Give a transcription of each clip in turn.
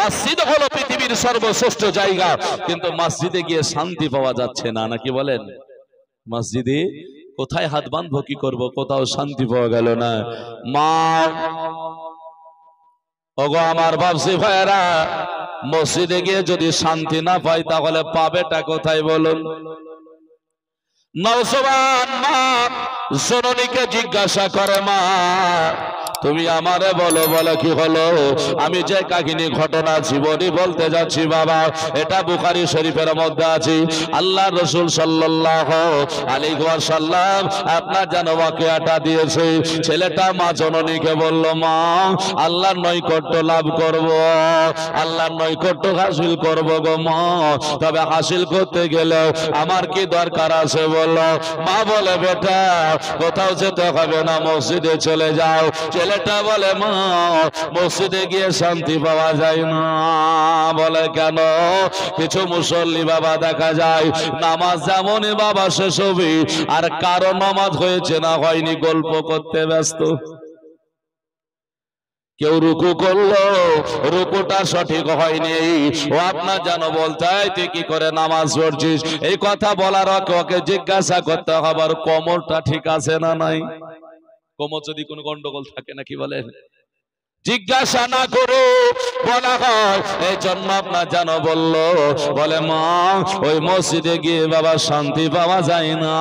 মসজিদ হলো পৃথিবীর সর্বশ্রেষ্ঠ জায়গা, কিন্তু মসজিদে গিয়ে শান্তি পাওয়া যাচ্ছে না, নাকি বলেন? মসজিদে কোথায় হাত বাঁধবো, কি করব, কোথাও শান্তি পাওয়া গেল না। মা ওগো আমার বাপসি ভাইরা, মসজিদে গিয়ে যদি শান্তি না পাই তাহলে পাবেটা কোথায় বলুন? নওজওয়ান মা জননীকে জিজ্ঞাসা করে, মা তুমি আমারে বলো, বলো কি হলো? আমি যে কাহিনী ঘটনা জীবনী বলতে যাচ্ছি বাবা, এটা বুখারী শরীফের মধ্যে আছে। আল্লাহর রাসূল সাল্লাল্লাহু আলাইহি ওয়াসাল্লাম আপনার যেন ওয়াকিয়াটা দিয়েছে। ছেলেটা মা জননীকে বলল, মা আল্লাহর নৈকট্য লাভ করব, আল্লাহর নৈকট্য হাসিল করব গো মা, তবে হাসিল করতে গেলে আমার কি দরকার আছে বলো? মা বলে, বেটা কোথাও যেতে হবে না, মসজিদে চলে যাও। ছেলেটা বলে, মা মসজিদে গিয়ে শান্তি পাওয়া যায় না। বলে, কেন? কিছু মুসল্লি বাবা দেখা যায় নামাজ যেমনই বাবা শেষ হবে আর কারো নামাজ হয়েছে না হয়নি গল্প করতে ব্যস্ত। কেউ রুকু করলো, রুকুটা সঠিক হয়নি, ও আপনার যেন বলতে হয় তুই কি করে নামাজ পড়ছিস, এই কথা বলার ওকে জিজ্ঞাসা করতে হবে কোমরটা ঠিক আছে না নাই। কোমর যদি কোনো গন্ডগোল থাকে নাকি বলেন, জিজ্ঞাসা না করে বলা হয়। এই জন্য আপনার যেন বললো, বলে মা ওই মসজিদে গিয়ে বাবা শান্তি পাওয়া যায় না।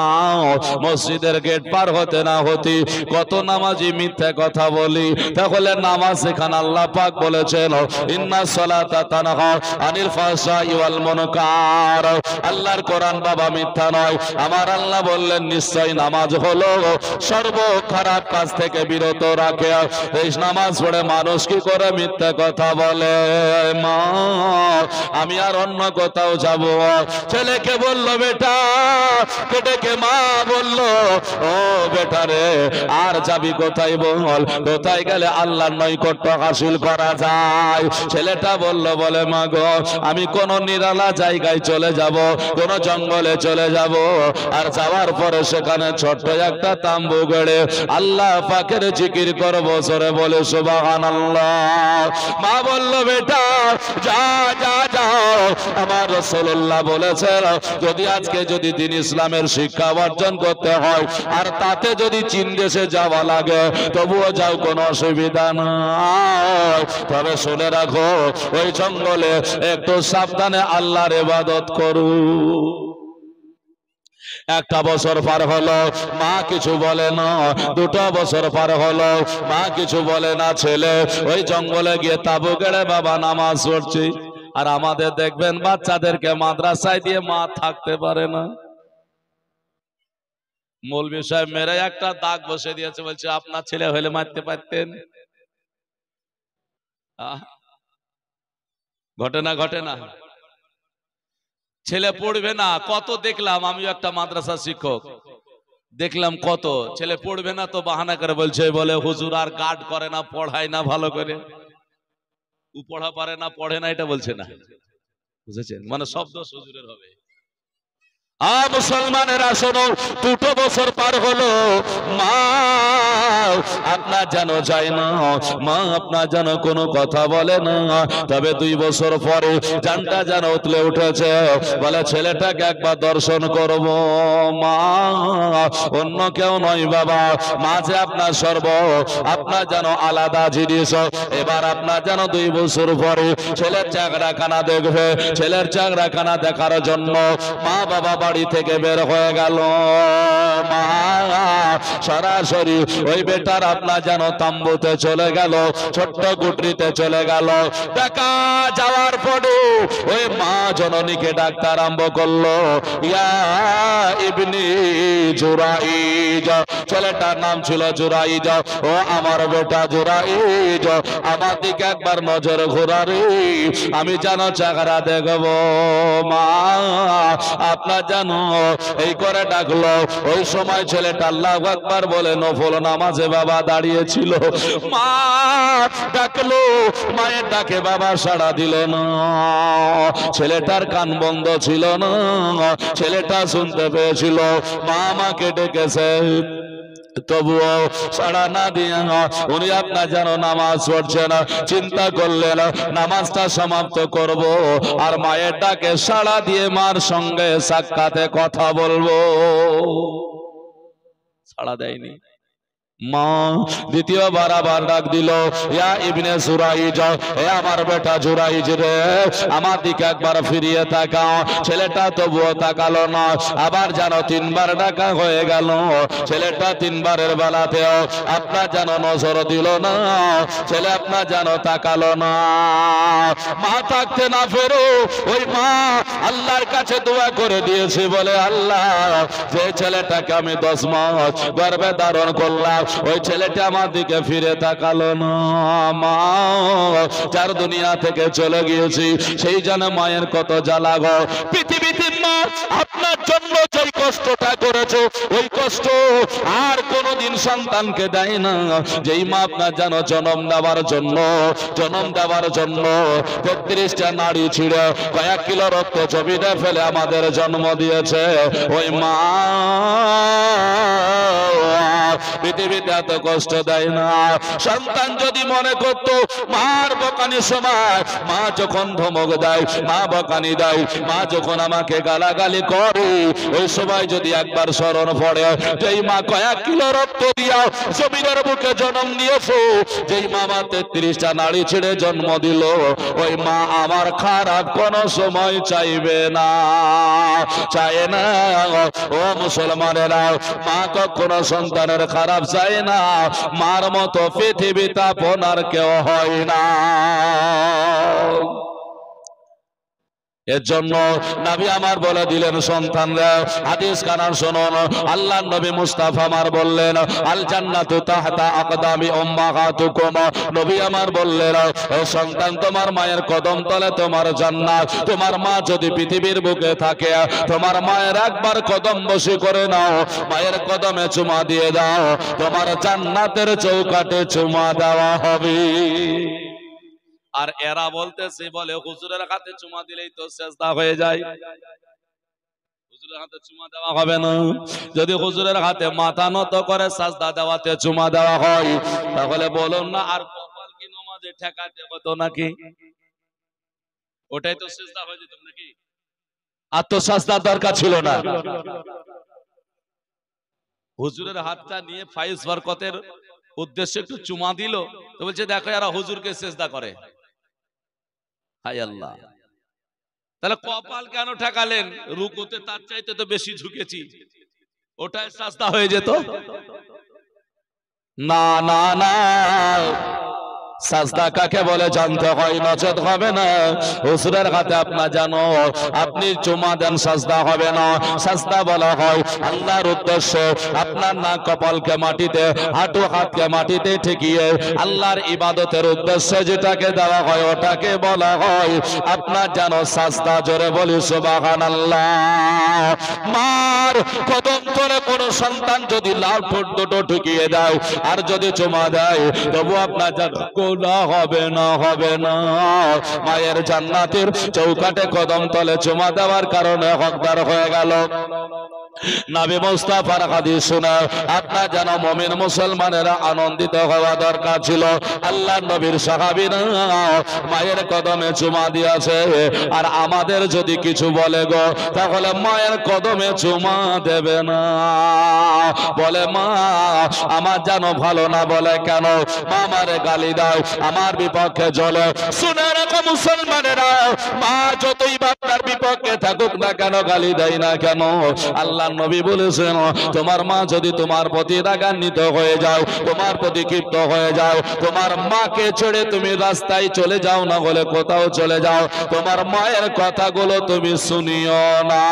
মসজিদের গেট পার হতে না হতে কত নামাজি মিথ্যা কথা বলি। তাহলে নামাজ এখানে আল্লাহ পাক বলেছেন, ইন্নাস সালাতা তানহা আনিল ফাহশাই ওয়াল মুনকার। আল্লাহর কোরআন বাবা মিথ্যা নয়। আমার আল্লাহ বললেন, নিশ্চয় নামাজ হলো সর্ব খারাপ কাজ থেকে বিরত রাখে। এই নামাজ পড়ে মানুষ কি করে মিথ্যা কথা বলে। মা আমি আর অন্য কোথাও যাব। ছেলেকে বলল, বেটা কেটেকে মা বলল, ও বেটা রে আর যাবি কোথায় বল, কোথায় গেলে আল্লাহর নৈকট্য হাসিল করা যায়? ছেলেটা বলল, বলে মা গো আমি কোন নিরালা জায়গায় চলে যাব, কোন জঙ্গলে চলে যাব, আর যাওয়ার পরে সেখানে ছোট্ট একটা তাম্বু গড়ে আল্লাহ পাকের জিকির করব। জোরে বলে সুবহানাল্লাহ। মা বলল, বেটা যা যা যাও। আমার রাসূলুল্লাহ বলেছেন, যদি আজকে যদি দিন ইসলামের শিক্ষা অর্জন করতে হয় আর তাতে যদি চীন দেশে যাওয়া লাগে তবুও যাও, কোনো অসুবিধা নাই। তবে শুনে রাখো, ওই জঙ্গলে একটু সাবধানে আল্লাহর ইবাদত করো। একটা বছর পার হলো, মা কিছু বলে না। দুটো বছর পার হলো, মা কিছু বলে না। ছেলে ওই জঙ্গলে গিয়ে তাবু গেড়ে বাবা নামাজ পড়ছে। আর আমাদের দেখবেন বাচ্চাদেরকে মাদ্রাসায় দিয়ে মা থাকতে পারে না। মৌলভী সাহেব মেরে একটা দাগ বসে দিয়েছে, বলছে আপনার ছেলে হলে মারতে পারতেন। ঘটে না, ঘটে না? ছেলে পড়বে না, কত দেখলাম। আমিও একটা মাদ্রাসা শিক্ষক, দেখলাম কত ছেলে পড়বে না তো বাহানা করে বলছে, বলে হুজুর আর গার্ড করে না, পড়ায় না ভালো করে। ও পড়া পারে না, পড়ে না, এটা বলছে না, বুঝেছেন? মানে সব দোষ হুজুরের হবে। মুসলমানেরা শোনো, দুটো বছর পার হলো, মা আপনার যেন যায় না, মা আপনার যেন কোনো কথা বলে না। তবে 2 বছর পরে জানটা যেন উতলে উঠেছে, বলে ছেলেটাকে একবার দর্শন করব। মা অন্য কেউ নয় বাবা, মা যে আপনার সর্ব, আপনার যেন আলাদা জিনিস। এবার আপনার যেন 2 বছর পরে ছেলের চাকরাখানা দেখবে। ছেলের চাকরাখানা দেখার জন্য মা বাবা বাড়ি থেকে বের হয়ে গেল। মা সরাসরি ওই বেটার আপনার যেন তাম্বুতে চলে গেল, ছোট্ট কুটরিতে চলে গেল। দেখা যাওয়ার পরে ওই মা জননীকে ডাকতে আরম্ভ করলো, ইয়া ইবনি জুরাইজ। ছেলেটার নাম ছিল জুরাইজ। ও আমার বেটা জুরাইজ, আমার দিকে একবার নজর ঘোরারে, আমি যেন চেহারা দেখব। মা আপনার যেন এই করে ডাকলো। ওই সময় ছেলেটা আল্লাহু আকবার বলে নফল নামাজে বাবা দাঁড়িয়েছিল। মা ডাকলো, মায়ের ডাকে বাবা সাড়া দিল না। ছেলেটার কান বন্ধ ছিল না, ছেলেটা শুনতে পেয়েছিল। মা আমাকে ডেকেছে। তবুও সাড়া না দিয়ে উনি আপনার যেন নামাজ পড়ছেন, চিন্তা করলেন নামাজটা সমাপ্ত করব আর মায়ের ডাকে সাড়া দিয়ে মার সঙ্গে সাক্ষাতে কথা বলবো। সাড়া দেয়নি। মা দ্বিতীয়বার আবার ডাক দিল, ইয়া ইবনে জুরাইজ, হে আমার বেটা জুরাইজ রে, আমার দিকে একবার ফিরিয়ে তাকাও। ছেলেটা তবুও তাকালো না। আবার যেন তিনবার ডাকা হয়ে গেল। ছেলেটা তিনবারের বেলাতেও আপনার যেন নজর দিল না, ছেলে আপনার যেন তাকালো না। মা থাকতে না ফেরো, ওই মা আল্লাহর কাছে দোয়া করে দিয়েছে, বলে আল্লাহ, যে ছেলেটাকে আমি 10 মাস গর্ভে ধারণ করলাম, ওই ছেলেটা আমার দিকে ফিরে তাকালো না। মা যার দুনিয়া থেকে চলে গিয়েছি, সেই জন্য মায়ের কত জ্বালা গো। পৃথিবীতে মা আপনার জন্য যেই কষ্টটা করেছে, ওই কষ্ট আর কোনোদিন সন্তানকে দেয় না। যেই মা আপনার যেন জন্ম দেওয়ার জন্য 33টা নাড়ি ছিঁড়ে কয়েক কিলো রক্ত জমিনে ফেলে আমাদের জন্ম দিয়েছে, ওই মা পৃথিবীতে এত কষ্ট দেয় না। সন্তান যদি মনে করতো মার বকানির সময়, মা যখন ধমক দেয়, মা বকানি দেয়, মা যখন আমাকে গালাগালি করে, ওই সময় যদি একবার স্মরণ পড়ে, যেই মা কয়েক কিলো রক্ত দিয়া জমিনের বুকে জন্ম নিয়েছে, যেই মা আমার 33টা নাড়ি ছেড়ে জন্ম দিল, ওই মা আমার খারাপ কোনো সময় চাইবে না, চায় না। ও মুসলমানেরা, মা কখনো সন্তানের খারাপ চায় না। মার মতো পৃথিবীতে আপনার কেউ হয় না। এর জন্য নবী আমার বলে দিলেন, সন্তানরা হাদিস কানার শুনুন। আল্লাহর নবী মুস্তাফা আমার বললেন, আল জান্নাতু তাহতা আকদামি উম্মাহাতুকুম। নবী আমার বললেন, ও সন্তান, তোমার মায়ের কদম তলে তোমার জান্নাত। তোমার মা যদি পৃথিবীর বুকে থাকে, তোমার মায়ের একবার কদম বসি করে নাও, মায়ের কদমে চুমা দিয়ে দাও, তোমার জান্নাতের চৌকাঠে চুমা দেওয়া হবে। আর এরা বলতেছে, বলে হুজুরের হাতে চুমা দিলেই তো সেজদা হয়ে যায়, হুজুরের হাতে চুমা দেওয়া হবে না। যদি হুজুরের হাতে মাথা নত করে সাজদা দেওয়াতে চুমা দেওয়া হয়, তাহলে বলুন না, আর কপাল কি নামাজে ঠেকাতে হতো নাকি? ওটাই তো সেজদা হয়ে যেত নাকি? আর তো সাজদার দরকার ছিল না। হুজুরের হাতটা নিয়ে ফাইজ বরকতের উদ্দেশ্যে একটু চুমা দিল, তো বলছে দেখো এরা হুজুরকে সেজদা করে। হায় আল্লাহ, তাহলে কপাল কেন ঠেকালেন? রুকুতে তার চাইতে তো বেশি ঝুঁকেছি, ওটাই সাজদা হয়ে যেত। না না না, সাজদা কাকে বলে জানতে হয়, নচেত হবে না। হুজুরের হাতে আপনার জানো, আপনি চুমা দেন, সাজদা হবে না। সাজদা বলা হয় আল্লাহর উদ্দেশ্যে আপনার নাক কপালকে মাটিতে, হাঁটু হাতকে মাটিতে ঠেকিয়ে আল্লাহর ইবাদতের উদ্দেশ্যে যেটাকে দেওয়া হয়, ওটাকে বলা হয় আপনার জানো সাজদা। জোরে বলি সুবহানাল্লাহ। মার কদম তলে কোন সন্তান যদি লাল ঠোঁট দুটো ঢুকিয়ে দেয় আর যদি চুমা দেয়, তবু আপনার জানো না হবে না, হবে না। মায়ের জান্নাতের চৌকাঠে কদম তলে চুমা দেওয়ার কারণে হকদার হয়ে গেল। নবী মুস্তাফার হাদিস শুনে আপনার যেন মুমিন মুসলমানেরা আনন্দিত হওয়া দরকার ছিল। আল্লাহর নবীর সাহাবীরা মায়ের কদমে চুমা দিয়েছে, আর আমাদের যদি কিছু বলে গো, তাহলে মায়ের কদমে চুমা দেবে না। বলে মা আমার যেন ভালো না, বলে কেন? মা আমারে গালি দাও, আমার বিপক্ষে জ্বলে। শুনে রাখো মুসলমানেরা, মা যতই আপনার বিপক্ষে থাকুক না কেন, গালি দেয় না কেন, আল্লাহ নবী বলেছেন, তোমার মা যদি তোমার প্রতি রাগান্বিত হয়ে যাও, তোমার প্রতি ক্ষিপ্ত হয়ে যাও, তোমার মাকে ছেড়ে তুমি রাস্তায় চলে যাও, না হলে কোথাও চলে যাও, তোমার মায়ের কথাগুলো তুমি শুনিও না।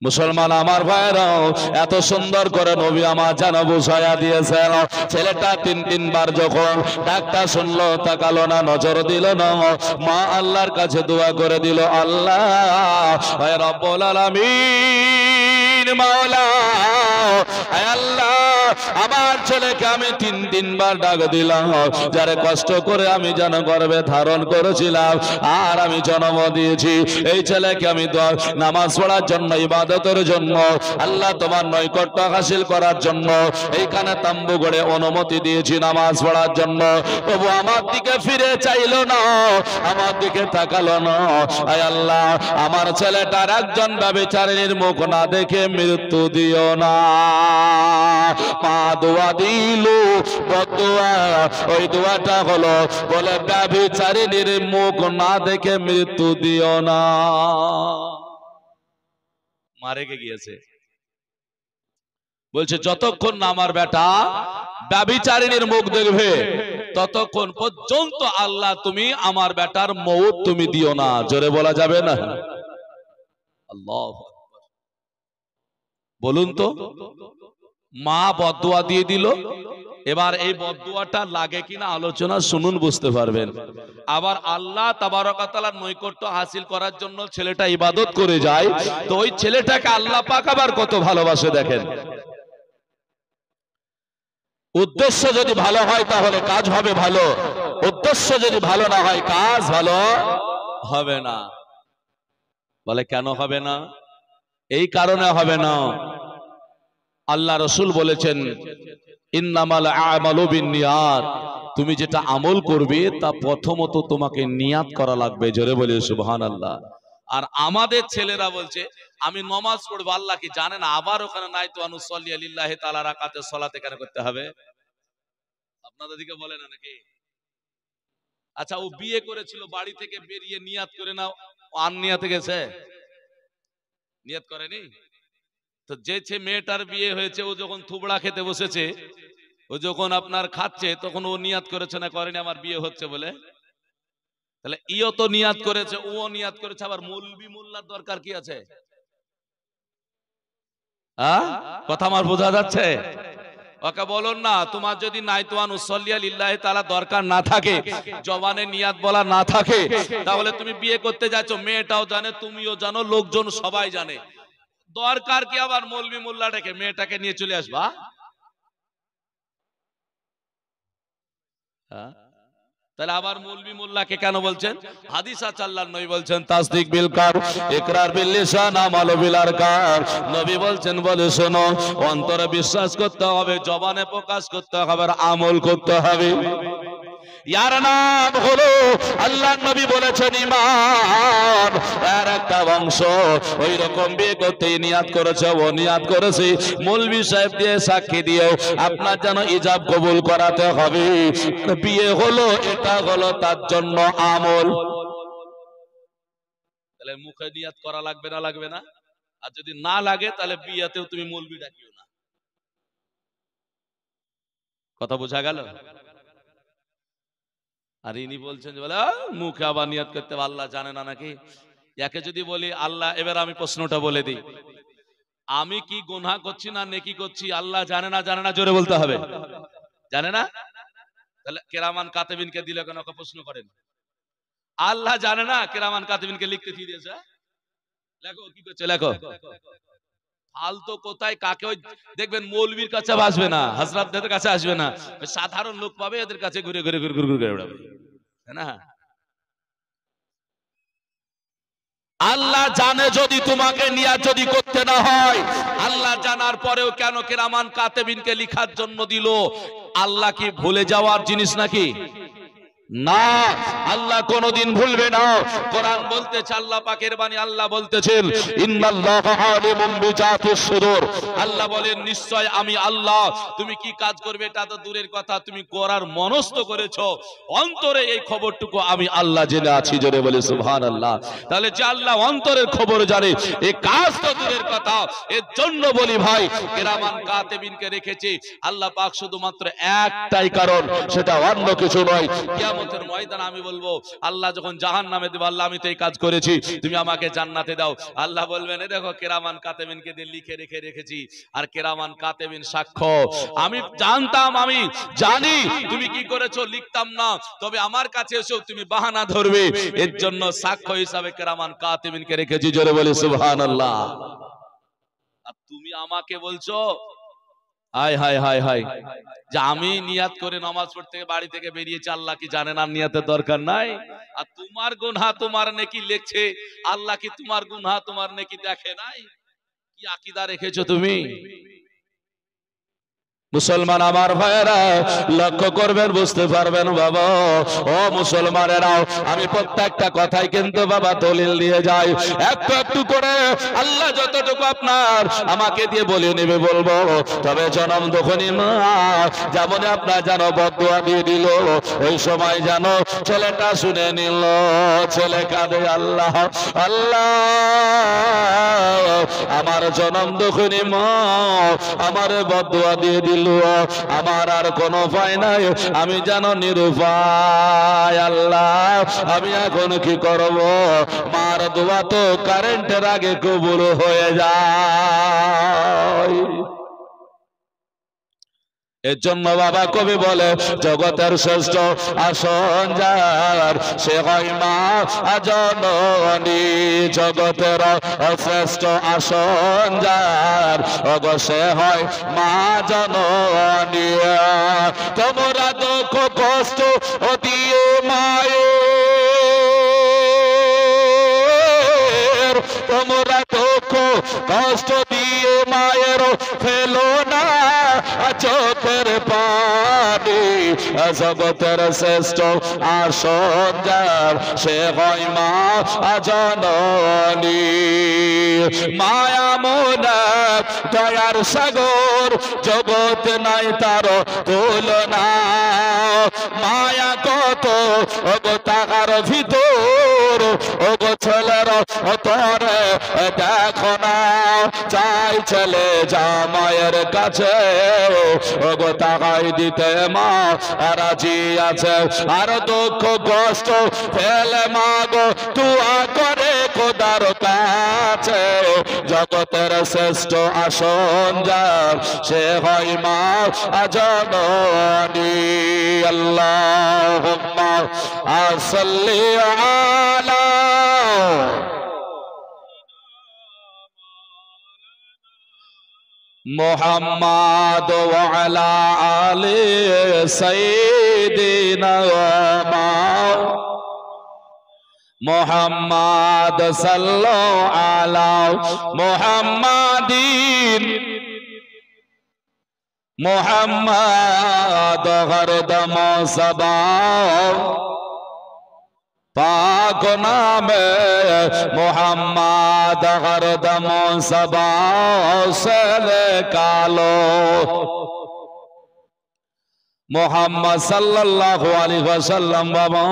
মুসলমান আমার ভাইরাও, এত সুন্দর করে নবী আমার যেন বুঝাইয়া দিয়েছেন। ছেলেটা তিনবার যখন ডাকটা শুনলো, তাকালো না, নজর দিল না, মা আল্লাহর কাছে দোয়া করে দিল, আল্লাহ রব্বুল আলামিন, মাওলা, আল্লাহ আমার ছেলেকে আমি 3 বার ডাক দিলাম, যারে কষ্ট করে আমি যেন গর্ভে ধারণ করেছিলাম আর আমি জন্ম দিয়েছি, এই ছেলেকে আমি নামাজ পড়ার জন্য, ইবাদতের জন্য, আল্লাহ তোমার নৈকট্য হাসিল করার জন্য এইখানে তাম্বু গড়ে অনুমতি দিয়েছি নামাজ পড়ার জন্য। তবু আমার দিকে ফিরে চাইলো না, আমার দিকে তাকালো না। আয় আল্লাহ, আমার ছেলেটার একজন ব্যভিচারিণীর মুখ না দেখে মৃত্যু দিও না। মা দোয়া দিল, বদুয়া, ওই দোয়াটা হলো বলে ব্যভিচারিণীর মুখ না দেখে মৃত্যু দিও না। মা রেগে গিয়েছে, বলছে যতক্ষণ না আমার বেটা ব্যভিচারিণীর মুখ দেখবে ততক্ষণ পর্যন্ত আল্লাহ তুমি আমার বেটার মউত তুমি দিও না। জোরে বলা যাবে না? আল্লাহ বলুন তো, মা বদদুয়া দিয়ে দিল। এবার এই বদদুয়াটা লাগে কিনা আলোচনা শুনুন, বুঝতে পারবেন। আবার আল্লাহ তাবারক ওয়া তাআলার নৈকট্য হাসিল করার জন্য ছেলেটা ইবাদত করে যায়, তো ওই ছেলেটাকে আল্লাহ পাক আবার কত ভালোবাসে দেখেন। উদ্দেশ্য যদি ভালো হয় তাহলে কাজ হবে ভালো, উদ্দেশ্য যদি ভালো না হয় কাজ ভালো হবে না। বলে কেন হবে না? এই কারণে হবে না, আল্লাহ রাসূল বলেছেন ইন্নামাল আমালু বিন্নিয়াত, তুমি যেটা আমল করবে তা প্রথমত তোমাকে নিয়াত করা লাগবে। জোরে বলি সুবহানাল্লাহ। আর আমাদের ছেলেরা বলছে আমি নামাজ পড়বো, আল্লাহ কি জানেন আবার ওখানে নাই তো আনুসাল্লি লিল্লাহি তাআলা রাকাতে সালাতে কেন করতে হবে? আপনাদের দিকে বলে না নাকি? আচ্ছা, ও বিয়ে করেছিল, বাড়ি থেকে বেরিয়ে নিয়াত করে নাও, আন নিয়াতে গেছে? নিয়াত করেনি তো। যে মেয়েটার বিয়ে হয়েছে ও যখন থুবড়া খেতে বসেছে, ও যখন আপনার খাচ্ছে তখন ও নিয়াত করেছে না করেনি আমার বিয়ে হচ্ছে বলে? তাহলে ইও তো নিয়াত করেছে, ও নিয়াত করেছে, আবার মৌলবি মোল্লার দরকার কি আছে? কথা আমার বোঝা যাচ্ছে? ওকে বলুন না, তোমার যদি নাইতুয়ান উসল্লিয়া লিল্লাহি তাআলা দরকার না থাকে, জবানে নিয়াত বলা না থাকে, তাহলে তুমি বিয়ে করতে যাচ্ছ, মেয়েটাও জানে তুমিও জানো লোকজন সবাই জানে, দরকার কি আবার মৌলবি মোল্লাটাকে মেয়েটাকে নিয়ে চলে আসবা? তাহলে আবার মৌলবি মোল্লাকে কেন বলছেন? হাদিস আছে, আল্লাহর নবী বলছেন তাসদিক বিল কাল ইকরার বিল লিসান আমাল বিল আরকান। নবী বলছেন, বলে শোনো, অন্তরে বিশ্বাস করতে হবে, জবানে প্রকাশ করতে হবে, আর আমল করতে হবে। ইয়ার নাম হলো, আল্লাহর নবী বলেছেন ঈমান, এর একটা অংশ। ওই রকম বিয়ে করতে নিয়াত করেছে, ও নিয়াত করেছে, মৌলবি সাহেব দিয়ে সাক্ষী দিয়েও আপনার যেন ইজাব কবুল করাতে হবে। বিয়ে হলো, এটা হলো তার জন্য আমল। তাহলে মুখে নিয়াত করা লাগবে না লাগবে না? আর যদি না লাগে তাহলে বিয়েতেও তুমি মৌলবি ডাকিও না। কথা বোঝা গেল? আর ইনি বলছেন যে বলে মুখে আবার নিয়াত করতে হবে, আল্লাহ জানে না নাকি? একে যদি বলি আল্লাহ, এবার আমি প্রশ্নটা বলে দিই, আমি কি গুনাহ করছি না নেকি করছি আল্লাহ জানে না? জানে না, জোরে বলতে হবে। জানে না? তাহলে কেরামান কাতিবিনকে দিলে কেন? প্রশ্ন করেন। আল্লাহ জানে না, কেরামান কাতিবিনকে লিখতে দিয়ে দিয়েছে। লেখো, কি করছে লেখো। ফালতু কোথায় কাকে, ওই দেখবেন মৌলবীর কাছে আসবে না, হযরতদের কাছে আসবে না, সাধারণ লোক পাবে এদের কাছে ঘুরে ঘুরে ঘুরে ঘুরে ঘুরে বেড়াবে, তাই না? আল্লাহ জানে যদি তোমাকে নিয়াত যদি করতে না হয়, আল্লাহ জানার পরেও কেন কিরামান কাতিবিনকে লিখার জন্য দিল? আল্লাহ কি ভুলে যাওয়ার জিনিস নাকি? না, আল্লাহ কোনদিন ভুলবে না। কোরআন বলতেছে, আল্লাহ পাকের বাণী, আল্লাহ বলতেছেন ইন্নাল্লাহা আলিমুম বিজাতিস সুদূর। আল্লাহ বলেন নিশ্চয় আমি আল্লাহ, তুমি কি কাজ করবে এটা তো দূরের কথা, তুমি করার মনস্থ করেছো, অন্তরে এই খবরটুকু আমি আল্লাহ জেনে আছি। জোরে বলে সুবহানাল্লাহ। তাহলে যে আল্লাহ অন্তরের খবর জানে, এই কাজ তো দূরের কথা। এর জন্য বলি ভাই, কিরামান কাতিবিনকে রেখেছি আল্লাহ পাক শুধুমাত্র একটাই কারণ, সেটা অন্য কিছু নয়। কিয়ামতের ময়দানে আমি বলবো, আল্লাহ যখন জাহান্নামে দেব, আল্লাহ আমি তো এই কাজ করেছি, তুমি আমাকে জান্নাতে দাও। আল্লাহ বলবেন, এ দেখো কিরামান কাতিবিনকে দিয়ে লিখে রেখে রেখেছি, আর কিরামান কাতিবিন সাক্ষ্য। আমি জানতাম, আমি জানি তুমি কি করেছো, লিখতাম না, তবে আমার কাছে এসেও তুমি বাহানা ধরবে, এর জন্য সাক্ষ্য হিসাবে কিরামান কাতিবিনকে রেখেছি। জোরে বলে সুবহানাল্লাহ। আর তুমি আমাকে বলছো হায় হায় হায় হায়, যে আমি নিয়াত করে নামাজ পড়তে বাড়ি থেকে বেরিয়েছি, আল্লাহ কি জানেন আর নিয়াতের দরকার নাই? আর তোমার গুনাহ তোমার নেকি লিখছে, আল্লাহ কি তোমার গুনাহ তোমার নেকি দেখে নাই? কি আকীদা রেখেছো তুমি? মুসলমান আমার ভাইয়েরা লক্ষ্য করবেন, বুঝতে পারবেন বাবা। ও মুসলমানেরাও, আমি প্রত্যেকটা কথাই কিন্তু বাবা দলিল দিয়ে যাই, একটু একটু করে আল্লাহ যতটুকু আপনার আমাকে দিয়ে বলে নেবে বলবো। তবে জনম দুঃখিনী মা যেমন আপনার জানো বদদুয়া দিয়ে দিল, ওই সময় জানো ছেলেটা শুনে নিল, ছেলে কাঁদে আল্লাহ আল্লাহ, আমার জনম দুঃখিনী মা আমার বদদুয়া দিয়ে দিল, আমার আর কোনো উপায় নাই, আমি জানো নিরুপায় আল্লাহ, আমি এখন কি করব? মার দোয়া তো কারেন্টের আগে কবুল হয়ে যায়। এর জন্য বাবা কবি বলে জগতের শ্রেষ্ঠ আসন যার সে হয় মা জননী, জগতের শ্রেষ্ঠ আসন যার সে হয় মা জননী। তোমরা দুঃখ কষ্ট দিয়ে মায়ের, তোমরা দুঃখ কষ্ট দিয়ে মায়ের ফেলো না চোখের পানি, জগতের শ্রেষ্ঠ আসন যার সে হয় মা জননী। মায়া মোনা দয়ার সাগর, জগৎ নাই তার তুলনা, মায়া কত ওগো তাহার ভিতর, ওগো ছেলের তোরে দেখো না, চাই ছেলে জামাইয়ের কাছে, ওগো তাকাই দিতে মা রাজি আছে, আর দুঃখ কষ্ট ফেলে মা গো তুয়া করে খোদার কাছে, জগতের শ্রেষ্ঠ আসন যার সে হয় মা জননী। আল্লাহুম্মা সাল্লি আলা মুহাম্মাদ ওয়া আলা আলি সাইয়্যিদিনা মুহাম্মাদ সাল্লাল্লাহু আলা মুহাম্মাদিন, মুহাম্মাদ হরদম সবা পাক নামে, মুহাম্মাদ হরদম সবা সলে কালো। মুহাম্মদ সাল্লাল্লাহু আলাইহি ওয়াসাল্লাম বাবা,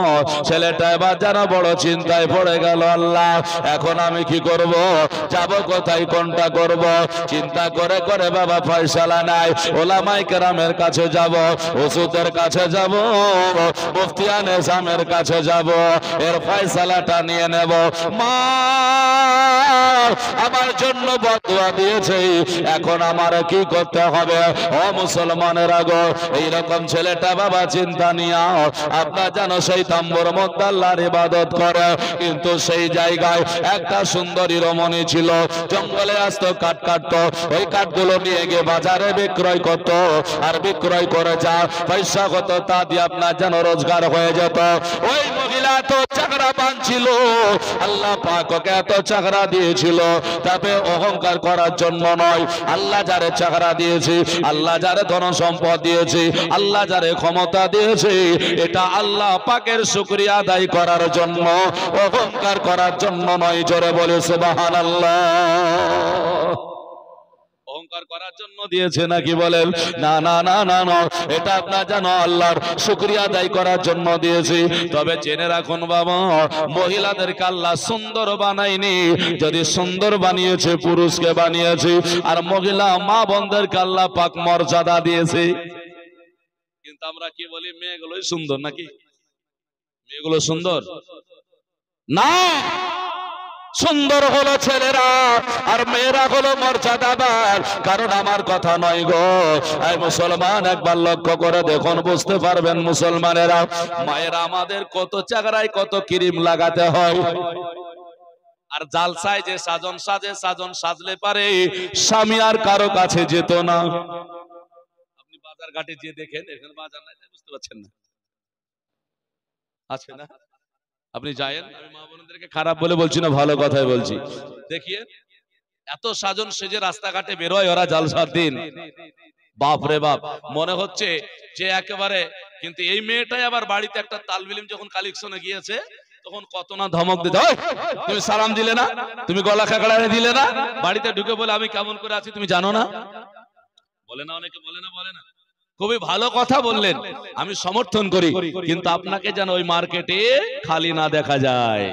ছেলেটা এবার যেন বড় চিন্তায় পড়ে গেল, আল্লাহ এখন আমি কি করব, যাব কোথায়, কোনটা করব, চিন্তা করে করে বাবা ফয়সালা নাই, ওলামায়ে কেরামের কাছে যাব, হুজুরদের কাছে যাব, মুফতিয়ানে জামের কাছে যাব, এর ফয়সালাটা নিয়ে নেব। মা আমার জন্য বদদুয়া দিয়েছে, এখন আমার কি করতে হবে? ও মুসলমানেরা গো, এইরকম ছেলেটা বাবা চিন্তা নিয়া আপনার জানো সেই তাম্বুর মধ্যে আল্লাহর ইবাদত করে, কিন্তু সেই জায়গায় একটা সুন্দরী রমণী ছিল, জঙ্গলে আসতো কাঠ কাটতো, ওই কাঠগুলো নিয়ে গিয়ে বাজারে বিক্রয় করত, আর বিক্রয় করে যা পয়সা হত তা দিয়ে আপনার যেন রোজগার হয়ে যেত। ওই মহিলা তো চাকরা বাঁধছিল, আল্লাহ পাক ওকে এত চাকরা দিয়েছিল, তবে অহংকার করার জন্য নয়, আল্লাহ যারে চাকরা দিয়েছে, আল্লাহ যারে ধন সম্পদ দিয়েছে, আল্লাহ যারে ক্ষমতা দিয়েছে, এটা আল্লাহ পাকের শুকরিয়া আদায় করার জন্য, অহংকার করার জন্য নয়। জোরে বলে সুবহানাল্লাহ। অহংকার করার জন্য দিয়েছে নাকি বলেন? না না না না না, এটা আপনার জানো আল্লাহর শুকরিয়া আদায় করার জন্য দিয়েছি। তবে জেনে রাখুন বাবা, মহিলাদেরকে আল্লাহ সুন্দর বানায়নি, যদি সুন্দর বানিয়েছে পুরুষকে বানিয়েছে, আর মহিলা মা বোনদেরকে আল্লাহ পাক মর্যাদা দিয়েছে। কিন্তু আমরা কি বলি, মেয়েগুলোই সুন্দর নাকি, মেয়েগুলো সুন্দর না, সুন্দর হলো ছেলেরা আর মেয়েরা হলো মর্যাদাবান। কারণ আমার কথা নয় গো, এই মুসলমান একবার লক্ষ্য করে দেখুন, বুঝতে পারবেন মুসলমানেরা, মায়েরা আমাদের কত চাকরায় কত ক্রিম লাগাতে হয়, আর জালসায় যে সাজন সাজে, সাজন সাজলে পারে স্বামী আর কারো কাছে যেত না। রাস্তার ঘাটে যে দেখেন এখানে বাজার নাই, বুঝতে পারছেন না, আছে না? আপনি যায়েন, আমি মা বোনদেরকে খারাপ বলে বলছি না, ভালো কথাই বলছি। দেখিয়ে এত সাজন সেজে রাস্তাঘাটে বেরোয় ওরা জালসার দিন, বাপ রে বাপ, মনে হচ্ছে যে একেবারে। কিন্তু এই মেয়েটাই আবার বাড়িতে একটা তালবিলিম যখন কালেকশনে গিয়েছে তখন কত না ধমক দিতে, তুমি সালাম দিলে না, তুমি গলা খাকড়ায় দিলে না, বাড়িতে ঢুকে বলে আমি কেমন করে আছি তুমি জানো না, বলে না অনেকে, বলে না, বলে না। খুবই ভালো কথা বললেন, আমি সমর্থন করি, কিন্তু আপনাকে যেন ওই মার্কেটে খালি না দেখা যায়।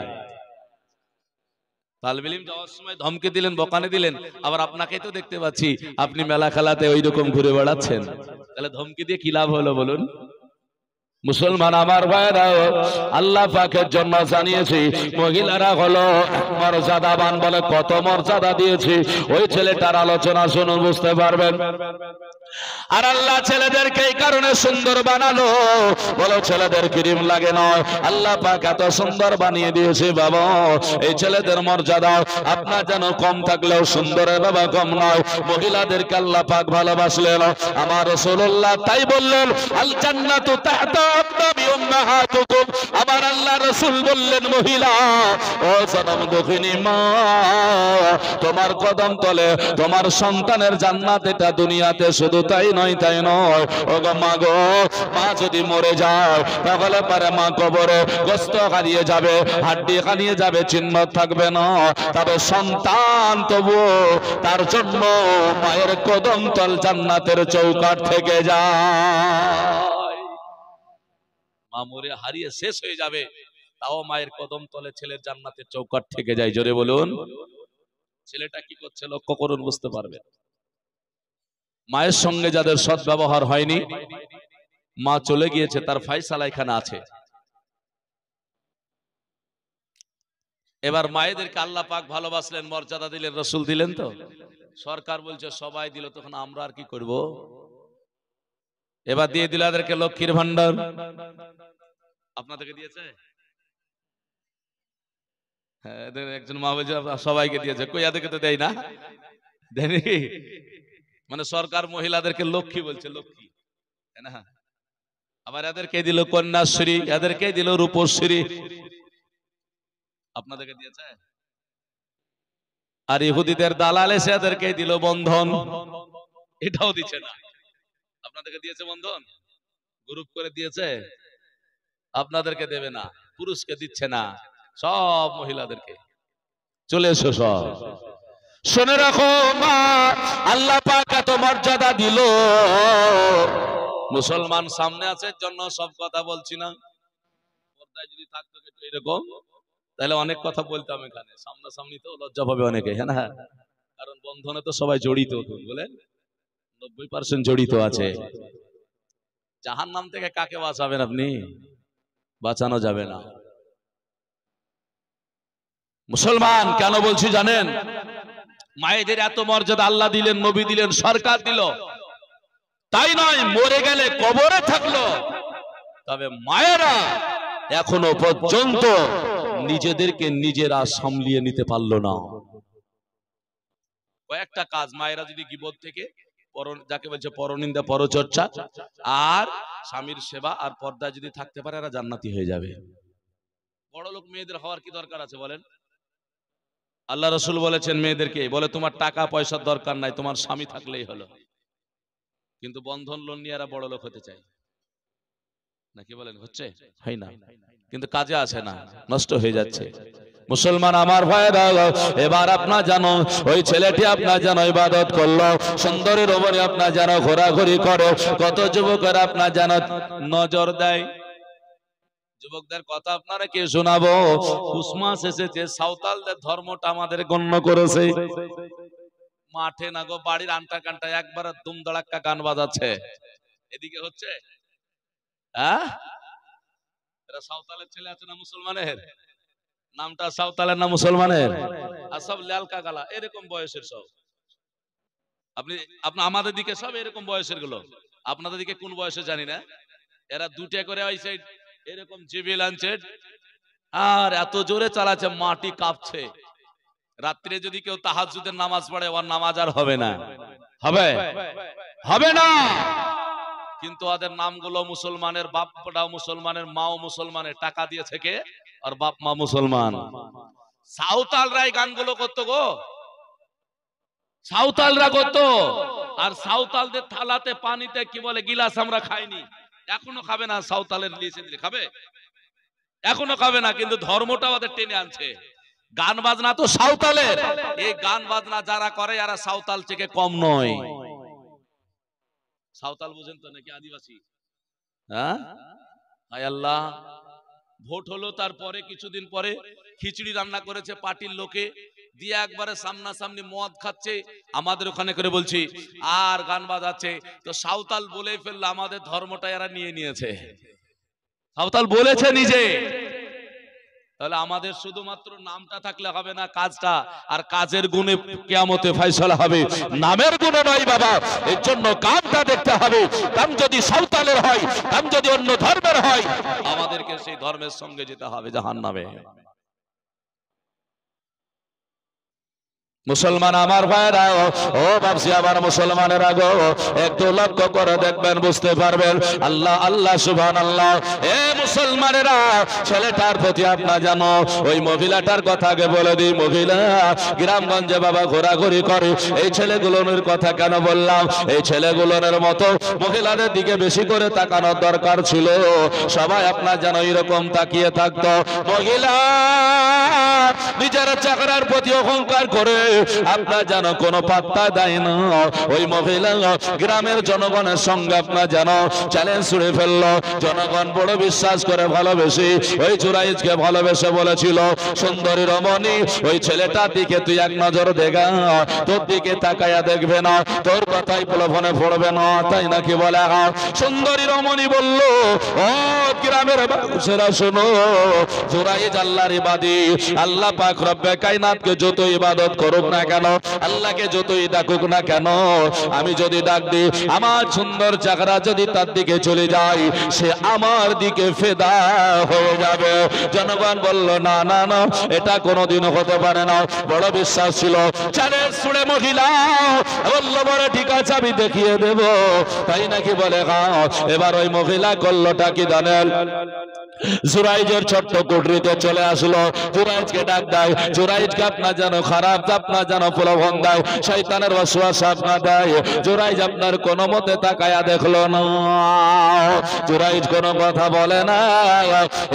তালবিলিম যাওয়ার সময় ধমকে দিলেন, বকানে দিলেন, আবার আপনাকেই তো দেখতে পাচ্ছি আপনি মেলা খেলাতে ওই রকম ঘুরে বেড়াচ্ছেন, তাহলে ধমকি দিয়ে কি লাভ হলো বলুন? মুসলমান আমার ভাইরাও, আল্লাহ পাকের জন্য জানিয়েছি মহিলারা হলো মর্যাদাবান, বলে কত মর্যাদা দিয়েছি। ওই ছেলেটার আলোচনা শুনুন, বুঝতে পারবেন। আর আল্লাহ ছেলেদেরকে এই কারণে সুন্দর বানালো, বলো ছেলেদের ক্রিম লাগে নয়, আল্লাহ পাক এত সুন্দর বানিয়ে দিয়েছে বাবা। এই ছেলেদের মর্যাদা আপনার যেন কম থাকলেও সুন্দরের বাবা কম নয়। মহিলাদেরকে আল্লাহ পাক ভালোবাসলেন, আমার রাসূলুল্লাহ তাই বললেন আল জান্নাতু তাহতা আকদামি উম্মাহাতুকুম। আমার আল্লাহ রাসূল বললেন মহিলা ও জনম দুঃখিনী মা, তোমার কদম তলে তোমার সন্তানের জান্নাত, এটা দুনিয়াতে শুধু তাই নয়, তাই নয়। ও গো মা গো, মা যদি মরে যায় তাহলে পারে মা কবরে গোস্ত হারিয়ে যাবে, হাড্ডি হারিয়ে যাবে, চিহ্ন থাকবে না, তবে সন্তান তবু তার জন্য মায়ের কদম তল জান্নাতের চৌকাঠ থেকে যায়। মা মরে হারিয়ে শেষ হয়ে যাবে, তাও মায়ের কদম তলে ছেলের জান্নাতের চৌকাঠ থেকে যায়। জোরে বলুন। ছেলেটা কি করছে লক্ষ্য করুন, বুঝতে পারবে। মায়ের সঙ্গে যাদের সৎ ব্যবহার হয়নি, মা চলে গিয়েছে, তার ফায়সালা এখানে আছে। এবার মায়েদেরকে আল্লাহ পাক ভালোবাসলেন, মর্যাদা দিলেন, রাসূল দিলেন, তো সরকার বলছে সবাই দিল, তখন আমরা আর কি করব? এবার দিয়ে দিল এদেরকে লক্ষ্মীর ভান্ডার। আপনাদেরকে দিয়েছে? হ্যাঁ, এদের একজন মা বলছে সবাইকে দিয়েছে, কই এদেরকে তো দেয় না, দেয়নি। মানে সরকার মহিলাদেরকে লক্ষ্মী বলছে, লক্ষ্মী, তাই না? আবার এদেরকে দিল কন্যাশ্রী, এদেরকে দিল রূপশ্রী। আপনাদেরকে দিয়েছে? আর ইহুদিদের দালাল এসে এদেরকে দিল বন্ধন, এটাও দিচ্ছে না। আপনাদেরকে দিয়েছে বন্ধন, গ্রুপ করে দিয়েছে, আপনাদেরকে দেবে না, পুরুষকে দিচ্ছে না, সব মহিলাদেরকে। চলে এসো সব। শুনে রাখো মা, আল্লাহ পাক এত মর্যাদা দিল। মুসলমান সামনে আছে জন্য সব কথা বলছি না, পর্দায় যদি থাকতো একটু এরকম, তাহলে অনেক কথা বলতাম এখানে। সামনাসামনি তো লজ্জা পাবে অনেকে, হ্যাঁ না? কারণ বন্ধনে তো সবাই জড়িত, বলেন 90% জড়িত আছে। জাহান্নাম থেকে কাকে বাঁচাবেন আপনি? বাঁচানো যাবে না। মুসলমান কেন বলছি জানেন? মায়েদের এত মর্যাদা আল্লাহ দিলেন, নবী দিলেন, সরকার দিল, তাই নয় মরে গেলে কবরে থাকলো, তবে মায়েরা এখনো পর্যন্ত নিজেদেরকে নিজেরা সামলিয়ে নিতে পারলো না। কয়েকটা কাজ মায়েরা যদি গীবত থেকে, যাকে বলছে পরনিন্দা, পরচর্চা, আর স্বামীর সেবা আর পর্দা যদি থাকতে পারে, এরা জান্নাতি হয়ে যাবে। বড় লোক মেয়েদের হওয়ার কি দরকার আছে বলেন? আল্লাহ রাসূল বলেছেন মেয়েদেরকে, বলে তোমার টাকা পয়সার দরকার নাই, তোমার স্বামী থাকলেই হলো। কিন্তু বন্ধন লোন নিয়ে এরা বড় লোক হতে চায়, নাকি বলেন? হচ্ছে? হয় না, কিন্তু কাজে আসে না, নষ্ট হয়ে যাচ্ছে। মুসলমান আমার ভাইরা, এবার আপনার জানো ওই ছেলেটি আপনার জানো ইবাদত করলো, সুন্দরের উপরে আপনার জানো ঘোরাঘুরি করে, কত যুবকের আপনার জানো নজর দেয়। যুবকদের কথা আপনারা কে শোনাবো? কুসমাস এসেছে, সাঁওতালদের ধর্মটা আমাদের গণ্য করেছে। মাঠে না গো, বাড়ির আন্টা কান্টা একবার দুম দাড়াক্কা গান বাজাচ্ছে, এদিকে হচ্ছে। হ্যাঁ, এরা সাঁওতালের ছেলে আছে না মুসলমানের? নামটা সাঁওতালের না মুসলমানের? আর সব লালকা গালা এরকম বয়সের সব। আপনি আমাদের দিকে সব এরকম বয়সের গুলো, আপনাদের দিকে কোন বয়সে জানি না। এরা দুটা করে ওই সাইড এরকম জিবিল আনছে, আর এত জোরে চালাচ্ছে মাটি কাঁপছে। রাত্রে যদি কেউ তাহাজ্জুদের নামাজ পড়ে, ওর নামাজ আর হবে না, হবে হবে না। কিন্তু ওদের নামগুলো মুসলমানের, বাপটাও মুসলমানের, মাও মুসলমানের, টাকা দিয়েছে কে? আর বাপ মা মুসলমান। সাঁওতালরাই গানগুলো করতো গো, সাঁওতালরা করতো। আর সাঁওতালদের থালাতে পানিতে কি বলে গিলাস আমরা খাইনি, এখনো খাবে না। সাঁওতালের লিচে দিলে খাবে, এখনো খাবে না, কিন্তু ধর্মটা ওদের টেনে আনছে। গান বাজনা তো সাঁওতালের, এই গান বাজনা যারা করে এরা সাঁওতাল থেকে কম নয়। সাঁওতাল বুঝেন তো নাকি আদিবাসী? হ্যাঁ, হায় আল্লাহ। ভোট হলো, তারপরে কিছুদিন পরে খিচুড়ি রান্না করেছে পার্টির লোকে দিয়ে, একবারে সামনাসামনি মদ খাচ্ছে আমাদের ওখানে করে বলছি, আর গান বাজাচ্ছে। তো সাঁওতাল বলে ফেললো আমাদের ধর্মটা এরা নিয়ে নিয়েছে, সাঁওতাল বলেছে নিজে। তাহলে আমাদের শুধুমাত্র নামটা থাকলে হবে না, কাজটা, আর কাজের গুণে কিয়ামতে ফয়সালা হবে, নামের গুণে নয় বাবা। এর জন্য কামটা দেখতে হবে। কাম যদি সাঁওতালের হয়, কাম যদি অন্য ধর্মের হয়, আমাদেরকে সেই ধর্মের সঙ্গে যেতে হবে জাহান্নামে। মুসলমান আমার ভাইরা, ও বাপসি আমার মুসলমানেরা গো, একটু লক্ষ্য করে দেখবেন, বুঝতে পারবেন। আল্লাহ আল্লাহ সুবহানাল্লাহ। এ মুসলমানেরা, ছেলেটার প্রতি আপনার জানো, ওই মহিলাটার কথা আগে বলে দিই। মহিলা গ্রামগঞ্জে বাবা ঘোরাঘুরি করে। এই ছেলেগুলোর কথা কেন বললাম? এই ছেলেগুলোর মতো মহিলাদের দিকে বেশি করে তাকানোর দরকার ছিল। সবাই আপনার যেন এরকম তাকিয়ে থাকতো। মহিলা নিজের চেহারার প্রতি অহংকার করে আপনার যেন কোনো পাত্তা দেয় না। ওই মহিলা গ্রামের জনগণের সঙ্গে আপনার যেন চ্যালেঞ্জ ছুড়ে ফেললো। জনগণ বড় বিশ্বাস করে ভালোবেসে ওই জুরাইজকে ভালোবেসে বলেছিল, সুন্দরী রমণী, ওই ছেলেটার দিকে তুই এক নজর দেখা, তোর দিকে তাকায়া দেখবে না, তোর কথাই প্রলোভনে পড়বে না, তাই নাকি বলে? সুন্দরী রমণী বলল, ও গ্রামের মানুষেরা শোনো, জুরাইজ আল্লাহর ইবাদী। আল্লাহ পাক রব্বে কায়নাতকে যত ইবাদত করুক না কেন, আল্লাহকে যতই ডাকুক না কেন, আমি যদি ডাক দিই, আমার সুন্দর চেহারা যদি তার দিকে চলে যায়, সে আমার দিকে ফেদা হয়ে যাবে। জনগণ বলল, না না না, এটা কোনোদিন হতে পারে না। বড় বিশ্বাস ছিল। চ্যালেঞ্জ ছুড়ে মহিলা বলল, বড় ঠিক আছে, আমি দেখিয়ে দেব, তাই নাকি বলে? এবার ওই মহিলা করলোটা কি জানেন? জুরাইজের ছোট্ট কুঠরিতে চলে আসলো। জুরাইজকে ডাক দেয়। জুরাইজকে আপনার যেন খারাপ, আপনার যেন প্রলোভন দেয়, শয়তানের ওয়াসওয়াসা আপনার দেয়। জুরাইজ আপনার কোনো মতে তাকায়া দেখলো না, জুরাইজ কোনো কথা বলে না।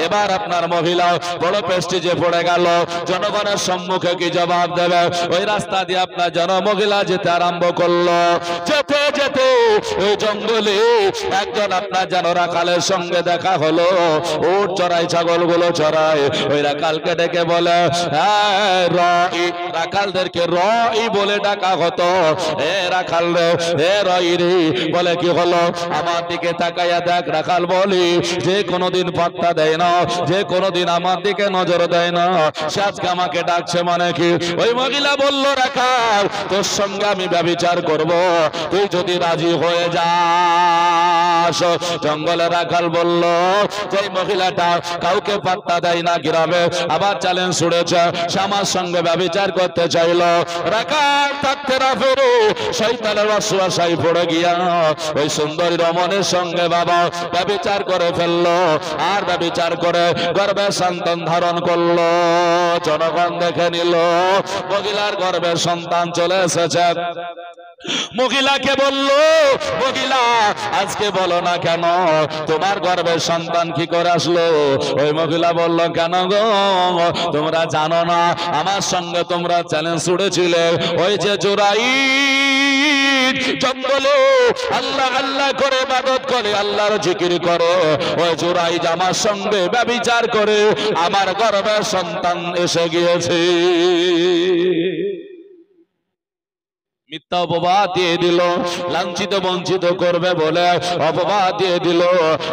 এবার আপনার মহিলা বড় প্রেস্টিজে পড়ে গেল। জনগণের সম্মুখে কি জবাব দেবে? ওই রাস্তা দিয়ে আপনার যেন মহিলা যেতে আরম্ভ করলো। যেতে যেতে ওই জঙ্গলে একজন আপনার যেন রাখালের সঙ্গে দেখা হলো। উট চড়াই, ছাগলগুলো চড়ায়। ওই রাখালকে ডেকে বলে, রাখালদেরকে রই বলে ডাকা হতো। এ রাখাল রে, এ রই রে, বলে কি হলো? আমার দিকে তাকাইয়া দেখ। রাখাল বলি, যে কোনোদিন পাত্তা দেয় না, যে কোনোদিন আমার দিকে নজর দেয় না, সে আজকে আমাকে ডাকছে মানে কি? ওই মহিলা বলল, রাখাল, তোর সঙ্গে আমি ব্যভিচার করব, তুই যদি রাজি হয়ে যাস। জঙ্গলে রাখাল বলল, যে মহিলাটা কাউকে পাত্তা দেয় না গ্রামে, আবার চ্যালেঞ্জ ছুড়েছে, সে আমার সঙ্গে ব্যভিচার করতে চাইল। রাখাল থাকতে না ফেরে শয়তানের ওয়াসওয়াসায় পড়ে গিয়া ওই সুন্দরী রমণীর সঙ্গে বাবা ব্যভিচার করে ফেললো। আর ব্যভিচার করে গর্ভে সন্তান ধারণ করলো। জনগণ দেখে নিল, মহিলার গর্ভে সন্তান চলে এসেছে। মহিলাকে বলল, মহিলা, আজকে বলো না কেন তোমার গর্ভের সন্তান কি করে আসলো? ওই মহিলা বলল, কেন গো, তোমরা জানো না আমার সঙ্গে তোমরা চ্যালেঞ্জ ছুড়েছিলে? ওই যে জুরাইজ জঙ্গলে আল্লাহ আল্লাহ করে ইবাদত করে, আল্লাহর জিকির করে, ওই জুরাইজ আমার সঙ্গে ব্যভিচার করে আমার গর্ভের সন্তান এসে গিয়েছে। মিথ্যা অপবাদ দিয়ে দিল, লাঞ্ছিত বঞ্চিত করবে বলে অপবাদ দিয়ে দিল।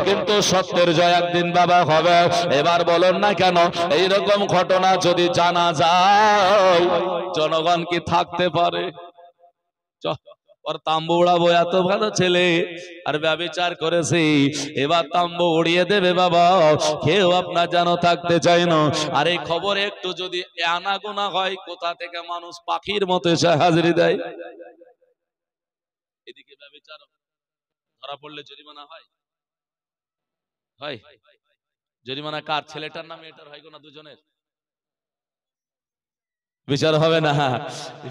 কিন্তু সত্যের জয় একদিন বাবা হবে। এবার বলেন না কেন, এইরকম ঘটনা যদি জানা যায়, জনগণ কি থাকতে পারে? ওর তাম্বু উড়াবো, এত ভালো ছেলে আর ব্যভিচার করেছি, এবার তাম্বু উড়িয়ে দেবে বাবা, কেউ আপনার যেন থাকতে চায় না। আর এই খবর একটু যদি আনাগোনা হয়, কোথা থেকে মানুষ পাখির মতো এসে হাজিরি দেয়। এদিকে ব্যভিচার, ধরা পড়লে জরিমানা হয়? হয়? জরিমানা কার? ছেলেটার না মেয়েটার? হয় না দুজনের? বিচার হবে না,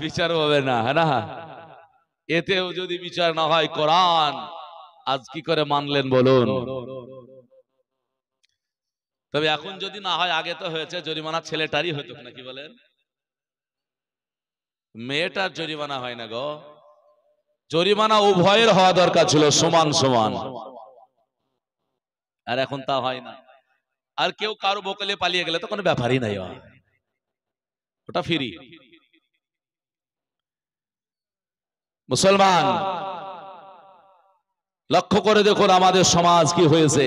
বিচার হবে না, হ্যাঁ না? এতেও যদি বিচার না হয়, কোরআন আজ কি করে মানলেন বলুন? তবে এখন যদি না হয়, আগে তো হয়েছে, জরিমানা ছেলেটারই হতো নাকি বলেন? মেয়েটার জরিমানা হয় না গো। জরিমানা উভয়ের হওয়া দরকার ছিল, সমান সমান, আর এখন তা হয় না। আর কেউ কারো বকলে পালিয়ে গেলে তো কোনো ব্যাপারই নাই, ওটা ফ্রি। মুসলমান লক্ষ্য করে দেখুন আমাদের সমাজ কি হয়েছে।